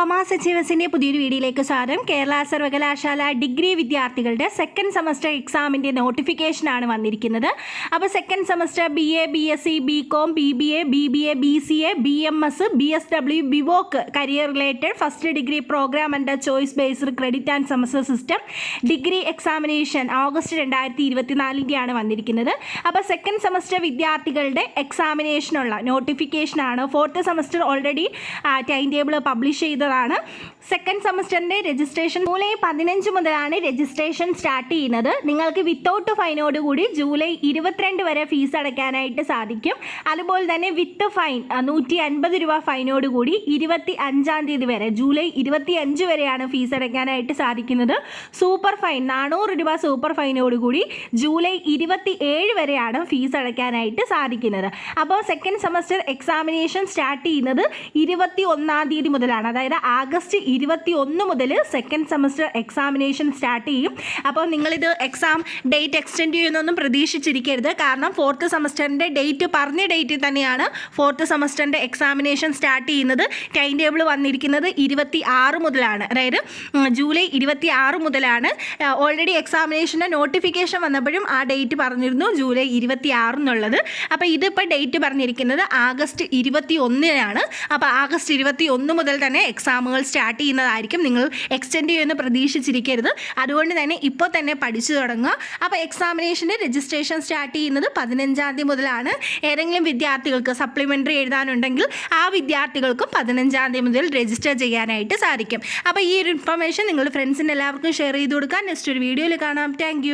Commerce അച്ചീവേഴ്സിൻ്റെ പുതിയൊരു വീഡിയോയിലേക്ക് സ്വാഗതം. കേരള സർവകലാശാല ഡിഗ്രി വിദ്യാർത്ഥികളുടെ സെക്കൻഡ് സെമസ്റ്റർ എക്സാമിൻ്റെ നോട്ടിഫിക്കേഷനാണ് വന്നിരിക്കുന്നത്. അപ്പോൾ second semester BA, BSc, BCom, BBA, BBA, BCA, BMS, BSW, BVoc career related first degree programme and choice based credit and semester system degree examination August 2024 വന്നിരിക്കുന്നത്. അപ്പോൾ സെക്കൻഡ് സെമസ്റ്റർ വിദ്യാർത്ഥികളുടെ എക്സാമിനേഷനുള്ള നോട്ടിഫിക്കേഷനാണ്. Fourth semester already time table publish ചെയ്തതാണ്. Second സെമസ്റ്ററിൻ്റെ registration July 15 മുതലാണ് registration start ചെയ്യുന്നത്. നിങ്ങൾക്ക് വിത്തൗട്ട് ഫൈനോടുകൂടി ജൂലൈ 22 വരെ ഫീസ് അടയ്ക്കാനായിട്ട് സാധിക്കും. അതുപോലെ തന്നെ വിത്ത് ഫൈൻ 150 രൂപ ഫൈനോടുകൂടി 25 വരെ ജൂലൈ 25 വരെയാണ് ഫീസ് അടയ്ക്കാനായിട്ട് സാധിക്കുന്നത്. സൂപ്പർ ഫൈൻ 400 രൂപ സൂപ്പർ ഫൈനോടുകൂടി ജൂലൈ 27 വരെയാണ് ഫീസ് അടയ്ക്കാനായിട്ട് സാധിക്കുന്നത്. അപ്പോൾ സെക്കൻഡ് സെമസ്റ്റർ എക്സാമിനേഷൻ സ്റ്റാർട്ട് ചെയ്യുന്നത് 21 മുതലാണ്. അതായത് ആഗസ്റ്റ് 21 മുതൽ സെക്കൻഡ് സെമസ്റ്റർ എക്സാമിനേഷൻ സ്റ്റാർട്ട് ചെയ്യും. അപ്പോൾ നിങ്ങളിത് എക്സാം ഡേറ്റ് എക്സ്റ്റെൻഡ് ചെയ്യുന്നൊന്നും പ്രതീക്ഷിച്ചിരിക്കരുത്. കാരണം ഫോർത്ത് സെമസ്റ്ററിൻ്റെ ഡേറ്റ് പറഞ്ഞ ഡേറ്റിൽ തന്നെയാണ് ഫോർത്ത് സെമസ്റ്ററിൻ്റെ എക്സാമിനേഷൻ സ്റ്റാർട്ട് ചെയ്യുന്നത്. ടൈം ടേബിൾ വന്നിരിക്കുന്നത് 26 മുതലാണ്. അതായത് ജൂലൈ 26 മുതലാണ്. ഓൾറെഡി എക്സാമിനേഷൻ്റെ നോട്ടിഫിക്കേഷൻ വന്നപ്പോഴും ആ ഡേറ്റ് പറഞ്ഞിരുന്നു ജൂലൈ 26 എന്നുള്ളത്. അപ്പോൾ ഇതിപ്പോൾ ഡേറ്റ് പറഞ്ഞിരിക്കുന്നത് ആഗസ്റ്റ് 21 അപ്പോൾ ആഗസ്റ്റ് 21 മുതൽ തന്നെ എക്സാമുകൾ സ്റ്റാർട്ട് ചെയ്യുന്നതായിരിക്കും. നിങ്ങൾ എക്സ്റ്റെൻഡ് ചെയ്യുമെന്ന് പ്രതീക്ഷിച്ചിരിക്കരുത്. അതുകൊണ്ട് തന്നെ ഇപ്പോൾ തന്നെ പഠിച്ചു തുടങ്ങുക. അപ്പോൾ എക്സാമിനേഷൻ്റെ രജിസ്ട്രേഷൻ സ്റ്റാർട്ട് ചെയ്യുന്നത് 15 മുതലാണ്. ഏതെങ്കിലും വിദ്യാർത്ഥികൾക്ക് സപ്ലിമെൻ്ററി എഴുതാനുണ്ടെങ്കിൽ ആ വിദ്യാർത്ഥികൾക്കും 15 മുതൽ രജിസ്റ്റർ ചെയ്യാനായിട്ട് സാധിക്കും. അപ്പോൾ ഈ ഒരു ഇൻഫർമേഷൻ നിങ്ങളുടെ ഫ്രണ്ട്സിൻ്റെ എല്ലാവർക്കും ഷെയർ ചെയ്ത് കൊടുക്കാൻ നെക്സ്റ്റ് ഒരു വീഡിയോയിൽ കാണാം. താങ്ക്